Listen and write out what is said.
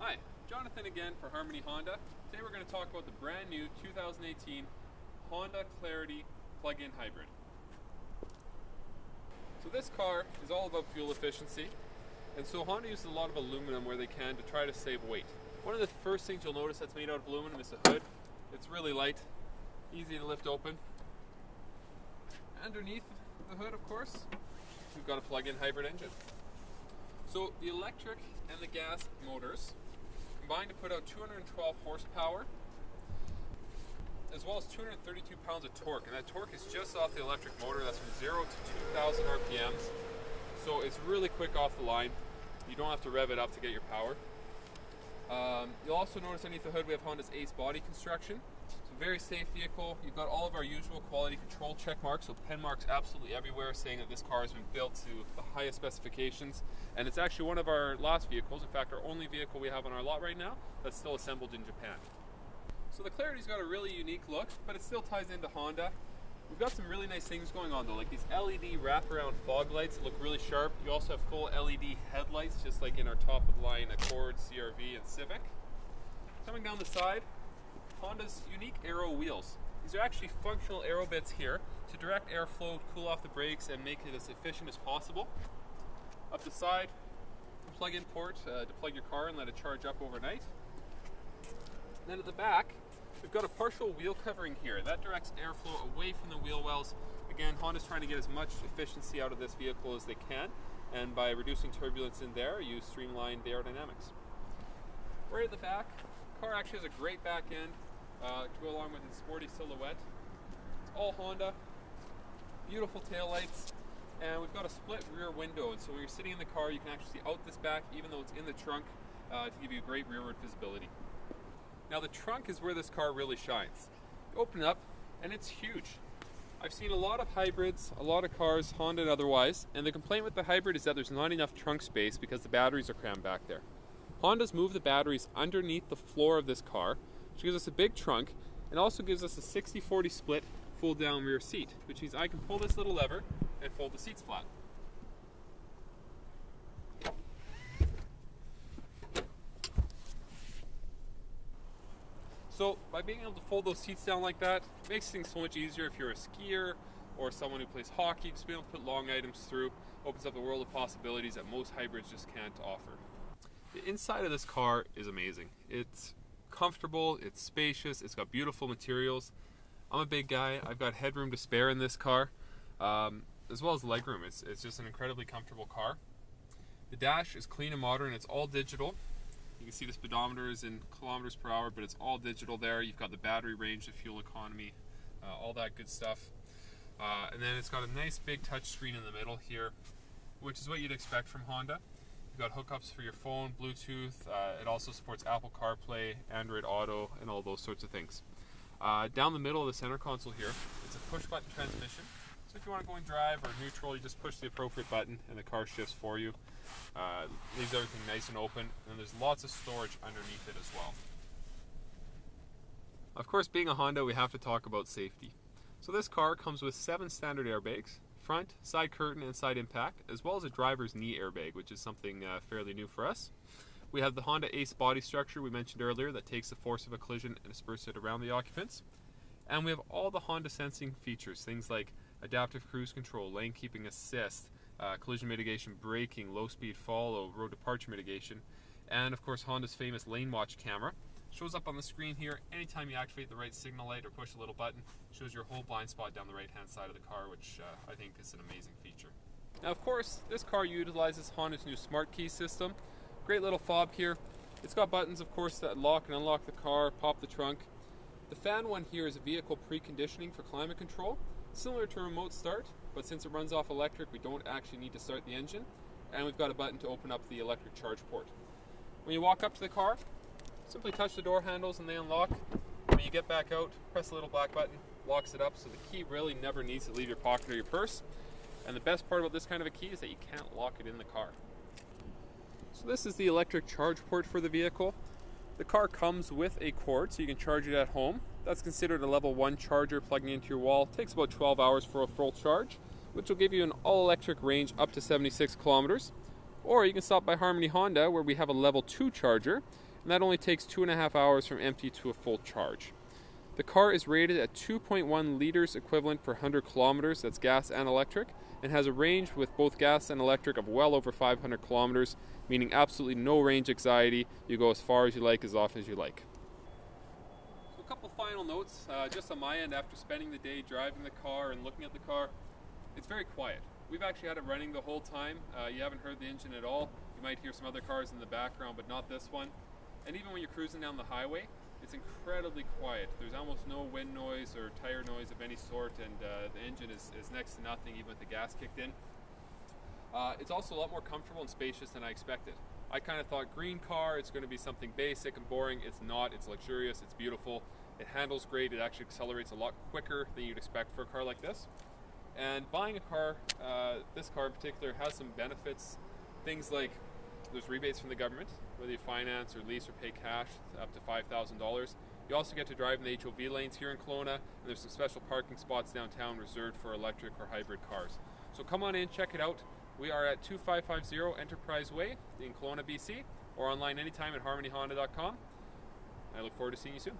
Hi, Jonathan again for Harmony Honda. Today we're going to talk about the brand new 2018 Honda Clarity plug-in hybrid. So this car is all about fuel efficiency, and so Honda uses a lot of aluminum where they can to try to save weight. One of the first things you'll notice that's made out of aluminum is the hood. It's really light, easy to lift open. Underneath the hood, of course, we've got a plug-in hybrid engine. So the electric and the gas motors combined to put out 212 horsepower as well as 232 pounds of torque, and that torque is just off the electric motor. That's from 0 to 2,000 RPMs, so it's really quick off the line. You don't have to rev it up to get your power. You'll also notice underneath the hood we have Honda's Ace body construction. It's a very safe vehicle. You've got all of our usual quality control check marks, so pen marks absolutely everywhere saying that this car has been built to the highest specifications, and it's actually one of our last vehicles, in fact our only vehicle we have on our lot right now that's still assembled in Japan. So the Clarity's got a really unique look, but it still ties into Honda. We've got some really nice things going on though, like these LED wraparound fog lights that look really sharp. You also have full LED headlights, just like in our top of the line Accord, CR-V, and Civic. Coming down the side, Honda's unique aero wheels. These are actually functional aero bits here to direct airflow, cool off the brakes, and make it as efficient as possible. Up the side, a plug-in port to plug your car and let it charge up overnight. Then at the back, we've got a partial wheel covering here. That directs airflow away from the wheel wells. Again, Honda's trying to get as much efficiency out of this vehicle as they can, and by reducing turbulence in there, you streamline the aerodynamics. Right at the back, the car actually has a great back end to go along with its sporty silhouette. It's all Honda, beautiful taillights, and we've got a split rear window, and so when you're sitting in the car you can actually see out this back even though it's in the trunk to give you great rearward visibility. Now the trunk is where this car really shines. You open it up and it's huge. I've seen a lot of hybrids, a lot of cars, Honda and otherwise, and the complaint with the hybrid is that there's not enough trunk space because the batteries are crammed back there. Honda's moved the batteries underneath the floor of this car, which gives us a big trunk and also gives us a 60-40 split fold down rear seat, which means I can pull this little lever and fold the seats flat. So by being able to fold those seats down like that, it makes things so much easier if you're a skier or someone who plays hockey. Just being able to put long items through opens up a world of possibilities that most hybrids just can't offer. The inside of this car is amazing. It's comfortable, it's spacious, it's got beautiful materials. I'm a big guy, I've got headroom to spare in this car, as well as legroom. It's just an incredibly comfortable car. The dash is clean and modern, it's all digital. You can see the speedometer is in kilometers per hour, but it's all digital there. You've got the battery range, the fuel economy, all that good stuff. And then it's got a nice big touch screen in the middle here, which is what you'd expect from Honda. You've got hookups for your phone, Bluetooth. It also supports Apple CarPlay, Android Auto, and all those sorts of things. Down the middle of the center console here, it's a push-button transmission. So if you want to go in drive or neutral, you just push the appropriate button and the car shifts for you. Leaves everything nice and open, and there's lots of storage underneath it as well. Of course, being a Honda, we have to talk about safety. So this car comes with 7 standard airbags, front, side curtain, and side impact, as well as a driver's knee airbag, which is something fairly new for us. We have the Honda Ace body structure we mentioned earlier that takes the force of a collision and disperses it around the occupants. And we have all the Honda sensing features, things like adaptive cruise control, lane keeping assist, collision mitigation, braking, low speed follow, road departure mitigation, and of course Honda's famous lane watch camera. Shows up on the screen here anytime you activate the right signal light or push a little button. Shows your whole blind spot down the right hand side of the car, which I think is an amazing feature. Now of course this car utilizes Honda's new smart key system. Great little fob here. It's got buttons of course that lock and unlock the car, pop the trunk. The fan one here is a vehicle preconditioning for climate control, similar to remote start, but since it runs off electric we don't actually need to start the engine, and we've got a button to open up the electric charge port. When you walk up to the car, simply touch the door handles and they unlock. When you get back out, press the little black button, locks it up, so the key really never needs to leave your pocket or your purse. And the best part about this kind of a key is that you can't lock it in the car. So this is the electric charge port for the vehicle. The car comes with a cord, so you can charge it at home. That's considered a level 1 charger plugging into your wall. It takes about 12 hours for a full charge, which will give you an all-electric range up to 76 kilometers. Or you can stop by Harmony Honda, where we have a level 2 charger, and that only takes 2.5 hours from empty to a full charge. The car is rated at 2.1 liters equivalent per 100 kilometers, that's gas and electric, and has a range with both gas and electric of well over 500 kilometers, meaning absolutely no range anxiety. You go as far as you like, as often as you like. So a couple final notes, just on my end, after spending the day driving the car and looking at the car, it's very quiet. We've actually had it running the whole time. You haven't heard the engine at all. You might hear some other cars in the background, but not this one. And even when you're cruising down the highway, it's incredibly quiet. There's almost no wind noise or tire noise of any sort, and the engine is next to nothing, even with the gas kicked in. It's also a lot more comfortable and spacious than I expected. I kind of thought green car, it's going to be something basic and boring. It's not. It's luxurious. It's beautiful. It handles great. It actually accelerates a lot quicker than you'd expect for a car like this. And buying a car, this car in particular, has some benefits. Things like there's rebates from the government, whether you finance or lease or pay cash, up to $5,000. You also get to drive in the HOV lanes here in Kelowna, and there's some special parking spots downtown reserved for electric or hybrid cars. So come on in, check it out. We are at 2550 Enterprise Way in Kelowna, BC, or online anytime at harmonyhonda.com. I look forward to seeing you soon.